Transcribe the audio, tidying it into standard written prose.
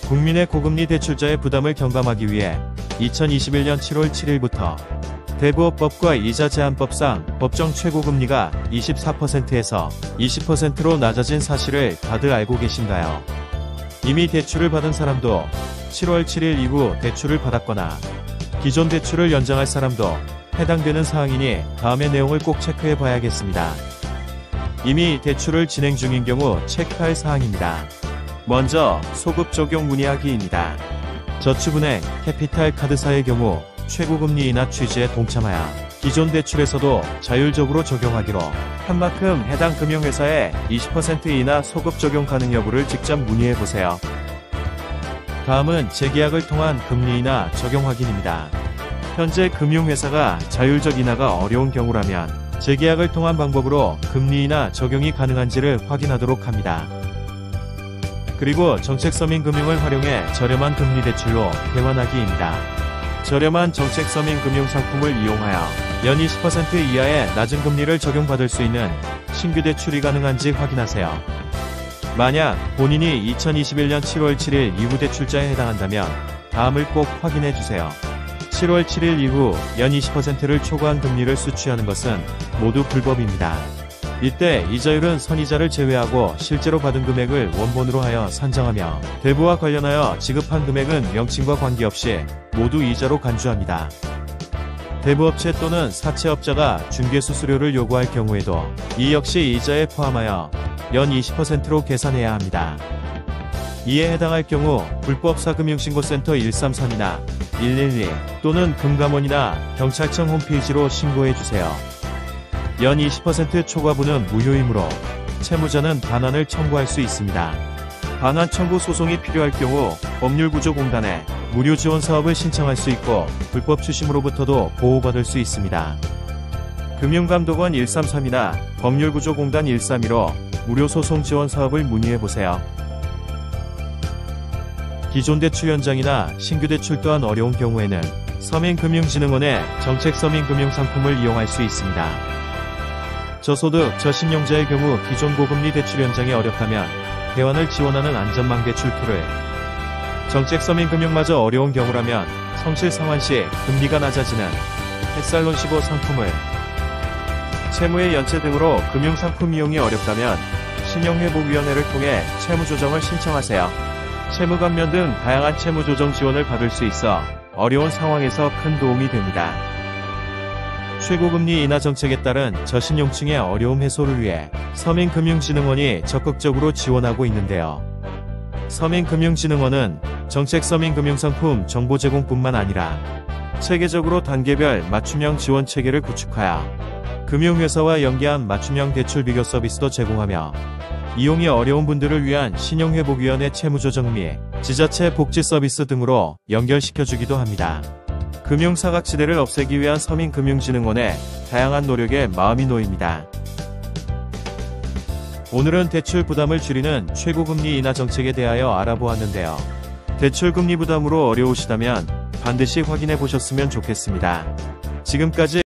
국민의 고금리 대출자의 부담을 경감하기 위해 2021년 7월 7일부터 대부업법과 이자 제한법상 법정 최고금리가 24%에서 20%로 낮아진 사실을 다들 알고 계신가요? 이미 대출을 받은 사람도 7월 7일 이후 대출을 받았거나 기존 대출을 연장할 사람도 해당되는 사항이니 다음의 내용을 꼭 체크해 봐야겠습니다. 이미 대출을 진행 중인 경우 체크할 사항입니다. 먼저 소급 적용 문의하기입니다. 저축은행, 캐피탈카드사의 경우 최고금리 인하 취지에 동참하여 기존 대출에서도 자율적으로 적용하기로 한 만큼 해당 금융회사에 20% 인하 소급 적용 가능 여부를 직접 문의해보세요. 다음은 재계약을 통한 금리 인하 적용 확인입니다. 현재 금융회사가 자율적 인하가 어려운 경우라면 재계약을 통한 방법으로 금리 인하 적용이 가능한지를 확인하도록 합니다. 그리고 정책서민 금융을 활용해 저렴한 금리 대출로 대환하기입니다. 저렴한 정책서민 금융 상품을 이용하여 연 20% 이하의 낮은 금리를 적용받을 수 있는 신규 대출이 가능한지 확인하세요. 만약 본인이 2021년 7월 7일 이후 대출자에 해당한다면 다음을 꼭 확인해주세요. 7월 7일 이후 연 20%를 초과한 금리를 수취하는 것은 모두 불법입니다. 이때 이자율은 선이자를 제외하고 실제로 받은 금액을 원본으로 하여 산정하며 대부와 관련하여 지급한 금액은 명칭과 관계없이 모두 이자로 간주합니다. 대부업체 또는 사채업자가 중개수수료를 요구할 경우에도 이 역시 이자에 포함하여 연 20%로 계산해야 합니다. 이에 해당할 경우 불법사금융신고센터 133이나 112 또는 금감원이나 경찰청 홈페이지로 신고해주세요. 연 20% 초과분은 무효이므로 채무자는 반환을 청구할 수 있습니다. 반환 청구 소송이 필요할 경우 법률구조공단에 무료 지원 사업을 신청할 수 있고 불법 추심으로부터도 보호받을 수 있습니다. 금융감독원 133이나 법률구조공단 132로 무료 소송 지원 사업을 문의해보세요. 기존 대출 연장이나 신규 대출 또한 어려운 경우에는 서민금융진흥원의 정책서민금융상품을 이용할 수 있습니다. 저소득, 저신용자의 경우 기존 고금리 대출 연장이 어렵다면 대환을 지원하는 안전망 대출 툴을, 정책서민금융마저 어려운 경우라면 성실 상환 시 금리가 낮아지는 햇살론15 상품을, 채무의 연체 등으로 금융상품 이용이 어렵다면 신용회복위원회를 통해 채무조정을 신청하세요. 채무감면 등 다양한 채무조정 지원을 받을 수 있어 어려운 상황에서 큰 도움이 됩니다. 최고금리 인하 정책에 따른 저신용층의 어려움 해소를 위해 서민금융진흥원이 적극적으로 지원하고 있는데요. 서민금융진흥원은 정책서민금융상품 정보 제공뿐만 아니라 체계적으로 단계별 맞춤형 지원 체계를 구축하여 금융회사와 연계한 맞춤형 대출 비교 서비스도 제공하며 이용이 어려운 분들을 위한 신용회복위원회 채무조정 및 지자체 복지 서비스 등으로 연결시켜주기도 합니다. 금융사각지대를 없애기 위한 서민금융진흥원의 다양한 노력에 마음이 놓입니다. 오늘은 대출 부담을 줄이는 최고금리 인하 정책에 대하여 알아보았는데요. 대출 금리 부담으로 어려우시다면 반드시 확인해 보셨으면 좋겠습니다. 지금까지